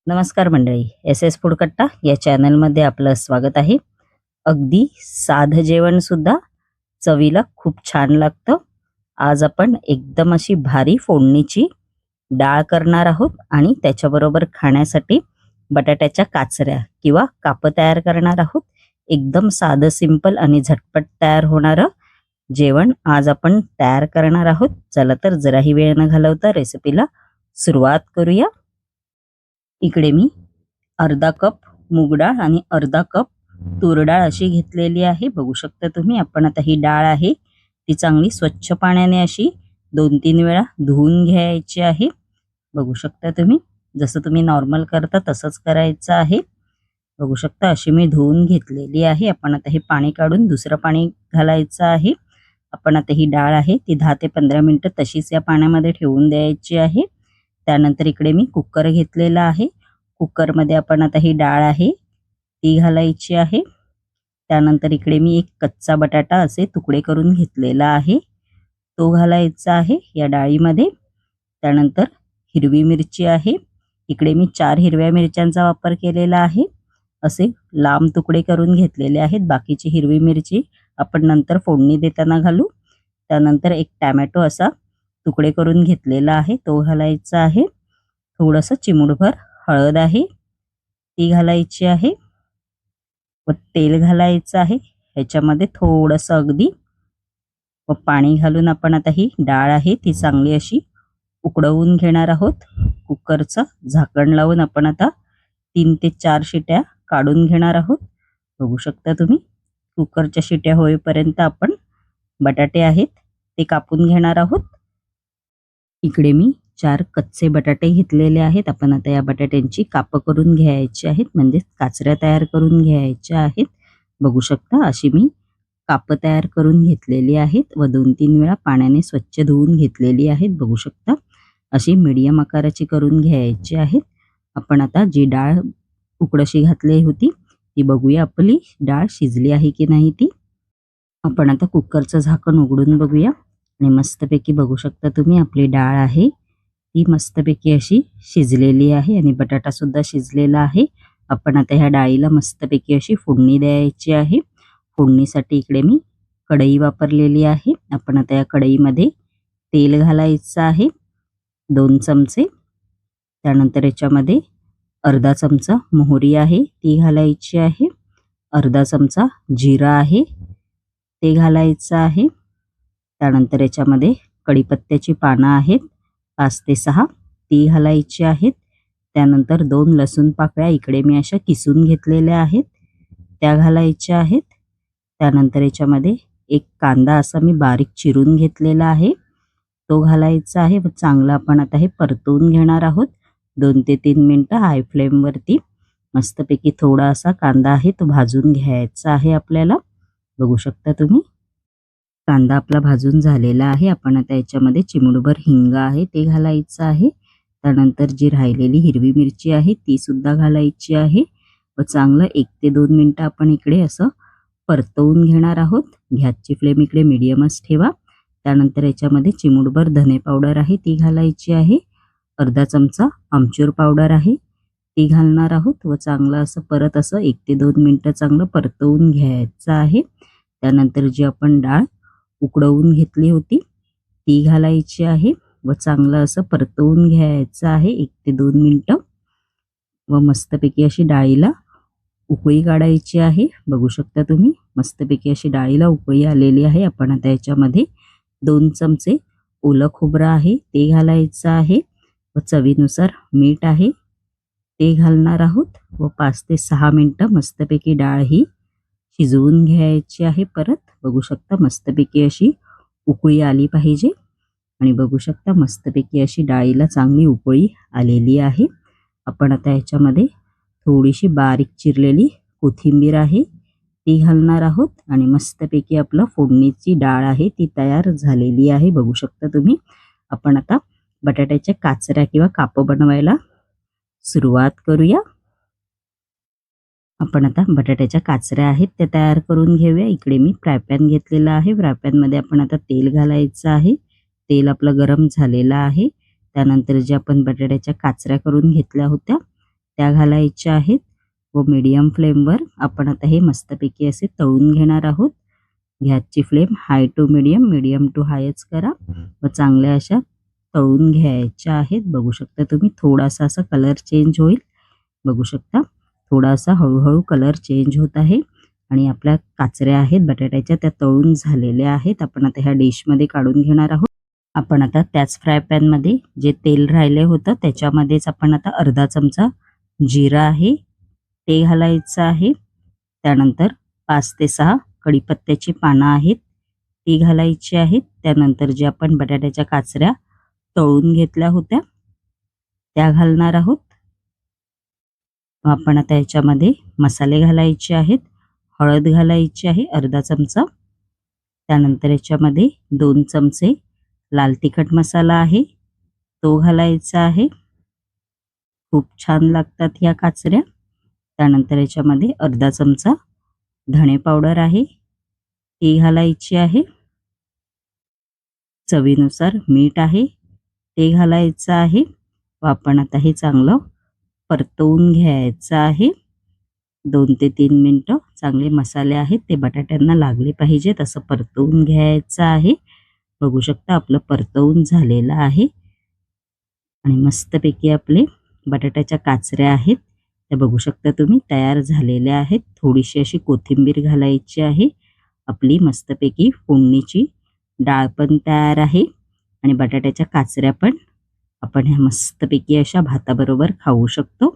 नमस्कार मंडळी, S S food कट्टा या चॅनलमध्ये आपलं स्वागत आहे. अगदी साधं जेवण सुद्धा चवीला खूप छान लागतं. आज आपण एकदम अशी भारी फोडणीची डाळ करणार आहोत आणि त्याच्याबरोबर खाण्यासाठी बटाट्याच्या काचऱ्या किंवा कापं तयार करणार आहोत. एकदम साधं, सिंपल आणि झटपट तयार होणारं जेवण आज आपण तयार करणार आहोत. चला तर जराही वेळ न घालवता रेसिपीला सुरुवात करूया. इकडे मी अर्धा कप मूग डाळ आणि अर्धा कप तूर डाळ अशी घेतलेली आहे. बघू शकता तुम्ही. आपण आता ही डाळ आहे ती चांगली स्वच्छ पाण्याने अशी 2-3 वेळा धुवून घ्यायची आहे. बघू शकता तुम्ही. जसं तुम्ही नॉर्मल करता तसंच करायचं आहे. बघू शकता अशी मी धुवून घेतलेली आहे. आपण आता हे पाणी काढून दुसरं पाणी घालायचं आहे. आपण आता ही डाळ आहे ती 10 ते 15 मिनिटं तशीच या पाण्यामध्ये ठेवून द्यायची आहे. त्यानंतर इकडे मी कुकर घेतलेला आहे. कुकरमध्ये आपण आता ही डाळ आहे ती घालायची आहे. त्यानंतर इकडे मी एक कच्चा बटाटा असे तुकडे करून घेतलेला आहे तो घालायचा आहे या डाळीमध्ये. त्यानंतर हिरवी मिरची आहे. इकडे मी 4 हिरव्या मिरच्यांचा वापर केलेला आहे. असे लांब तुकडे करून घेतलेले आहेत. बाकीची हिरवी मिरची आपण नंतर फोडणी देताना घालू. त्यानंतर एक टोमॅटो असा तुकडे करून घेतलेला आहे तो घालायचा आहे. थोडंसं चिमूटभर हळद आहे ती घालायची आहे व तेल घालायचं आहे ह्याच्यामध्ये थोडंसं अगदी. व पाणी घालून आपण आता ही डाळ आहे ती चांगली अशी उकडवून घेणार आहोत. कुकरचं झाकण लावून आपण आता 3 ते 4 शिट्या काढून घेणार आहोत. बघू शकता तुम्ही. कुकरच्या शिट्या होईपर्यंत आपण बटाटे आहेत ते कापून घेणार आहोत. इकडे मी 4 कच्चे बटाटे घेतलेले आहेत. आपण आता या बटाट्यांची कापं करून घ्यायची आहेत, म्हणजे काचऱ्या तयार करून घ्यायच्या आहेत. बघू शकता अशी मी कापं तयार करून घेतलेली आहेत व 2-3 वेळा पाण्याने स्वच्छ धुवून घेतलेली आहेत. बघू शकता अशी मीडियम आकाराची करून घ्यायची आहेत. आपण आता जी डाळ उकडशी घातली होती ती बघूया आपली डाळ शिजली आहे की नाही ती. आपण आता कुकरचं झाकण उघडून बघूया आणि मस्तपैकी बघू शकता तुम्ही आपली डाळ आहे ती मस्तपैकी अशी शिजलेली आहे आणि बटाटा सुद्धा शिजलेला आहे. आपण आता ह्या डाळीला मस्तपैकी अशी फोडणी द्यायची आहे. फोडणीसाठी इकडे मी कढई वापरलेली आहे. आपण आता या कढईमध्ये तेल घालायचं आहे 2 चमचे. त्यानंतर याच्यामध्ये अर्धा चमचा मोहरी आहे ती घालायची आहे. अर्धा चमचा जिरा आहे ते घालायचं आहे. त्यानंतर याच्यामध्ये कढीपत्त्याची पानं आहेत 5 ते 6 ती घालायची आहेत. त्यानंतर 2 लसूण पाकळ्या इकडे मी अशा किसून घेतलेल्या आहेत त्या घालायच्या आहेत. त्यानंतर याच्यामध्ये एक कांदा असा मी बारीक चिरून घेतलेला आहे तो घालायचा आहे व चांगला आपण आता हे परतवून घेणार आहोत 2 ते 3 मिनिटं हाय फ्लेमवरती. मस्तपैकी थोडा असा कांदा आहे तो भाजून घ्यायचा आहे आपल्याला. बघू शकता तुम्ही. कांदा आपला भाजून झालेला आहे. आपण आता याच्यामध्ये चिमूटभर हिंग आहे ते घालायचं आहे. त्यानंतर जी राहिलेली हिरवी मिरची आहे ती सुद्धा घालायची आहे व चांगलं 1 ते 2 मिनिटं आपण इकडे असं परतवून घेणार आहोत. गॅसची फ्लेम इकडे मीडियमच ठेवा. त्यानंतर याच्यामध्ये चिमूटभर धने पावडर आहे ती घालायची आहे. अर्धा चमचा आमचूर पावडर आहे ती घालणार आहोत व चांगलं असं परत असं 1 ते 2 मिनिटं चांगलं परतवून घ्यायचं आहे. त्यानंतर जी आपण डाळ उकडवून घेतली होती ती घालायची आहे व चांगलं असं परतवून घ्यायचं आहे 1 ते 2 मिनिटं व मस्तपैकी अशी डाळीला उकळी काढायची आहे. बघू शकता तुम्ही. मस्तपैकी अशी डाळीला उकळी आलेली आहे. आपण आता याच्यामध्ये 2 चमचे ओलं खोबरं आहे ते घालायचं आहे व चवीनुसार मीठ आहे ते घालणार आहोत व 5 ते 6 मिनिटं मस्तपैकी डाळ ही शिजवून घ्यायची आहे. परत बघू शकता मस्तपैकी अशी उकळी आली पाहिजे आणि बघू शकता मस्तपैकी अशी डाळीला चांगली उकळी आलेली आहे. आपण आता याच्यामध्ये थोडीशी बारीक चिरलेली कोथिंबीर आहे ती घालणार आहोत आणि मस्तपैकी आपलं फोडणीची डाळ आहे ती तयार झालेली आहे. बघू शकता तुम्ही. आपण आता बटाट्याच्या काचऱ्या किंवा कापं बनवायला सुरुवात करूया. आपण आता बटाट्याच्या काचऱ्या आहेत त्या तयार करून घेऊया. इकडे मी फ्राय पॅन घेतलेला आहे. फ्राय पॅनमध्ये आपण आता तेल घालायचं आहे. तेल आपलं गरम झालेलं आहे. त्यानंतर जे आपण बटाट्याच्या काचऱ्या करून घेतल्या होत्या त्या घालायच्या आहेत व मीडियम फ्लेमवर आपण आता हे मस्तपैकी असे तळून घेणार आहोत. गॅसची flame high to medium to हायच करा व चांगल्या अशा तळून घ्यायच्या आहेत. बघू शकता तुम्ही थोडासा असा कलर चेंज होईल. बघू शकता थोडासा हळूहळू कलर चेंज होत आहे आणि आपल्या काचऱ्या आहेत बटाट्याच्या त्या तळून झालेल्या आहेत. आपण आता ह्या डिशमध्ये काढून घेणार आहोत. आपण आता त्याच फ्राय पॅन मध्ये जे तेल राहिले होतं त्याच्यामध्येच आपण आता अर्धा चमचा जिरा आहे ते घालायचं आहे. त्यानंतर 5 ते 6 कढीपत्त्याची पानं आहेत ती घालायची आहेत. त्यानंतर जे आपण बटाट्याच्या काचऱ्या तळून घेतल्या होत्या त्या घालणार आहोत. आपण आता याच्यामध्ये मसाले घालायचे आहेत. हळद घालायची आहे अर्धा चमचा. त्यानंतर याच्यामध्ये 2 चमचे लाल तिखट मसाला आहे तो घालायचा आहे. खूप छान लागतात ह्या काचऱ्या. त्यानंतर याच्यामध्ये अर्धा चमचा धणे पावडर आहे ती घालायची आहे. चवीनुसार मीठ आहे ते घालायचं आहे व आपण आता हे चांगलं परतवून घ्यायचं आहे. 2 ते 3 मिनिटं चांगले मसाले आहेत ते बटाट्यांना लागले पाहिजेत असं परतवून घ्यायचं आहे. बघू शकता आपलं परतवून झालेलं आहे आणि मस्तपैकी आपले बटाट्याच्या काचऱ्या आहेत त्या बघू शकता तुम्ही तयार झालेल्या आहेत. थोडीशी अशी कोथिंबीर घालायची आहे. आपली मस्तपैकी फोडणीची डाळ पण तयार आहे आणि बटाट्याच्या काचऱ्या पण आपण ह्या मस्तपैकी अशा भाताबरोबर खाऊ शकतो.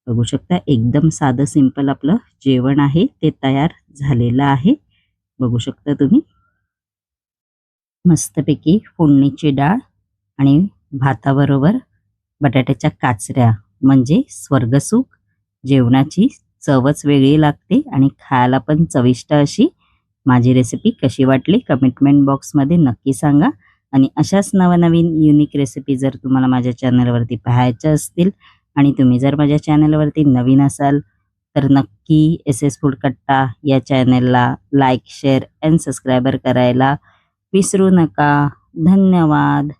बघू शकता एकदम साधं सिंपल आपलं जेवण आहे ते तयार झालेलं आहे. बघू शकता तुम्ही मस्तपैकी फोडणीची डाळ आणि भाताबरोबर बटाट्याच्या काचऱ्या म्हणजे स्वर्गसुख. जेवणाची चवच वेगळी लागते आणि खायला पण चविष्ट अशी. माझी रेसिपी कशी वाटली कमेंट बॉक्समध्ये नक्की सांगा आणि अशाच नवनवीन युनिक रेसिपी जर तुम्हाला माझ्या चॅनलवरती पाहायच्या असतील आणि तुम्ही जर माझ्या चॅनलवरती नवीन असाल तर नक्की SS फूड कट्टा या चॅनलला लाईक शेअर अँड सबस्क्राईबर करायला विसरू नका. धन्यवाद.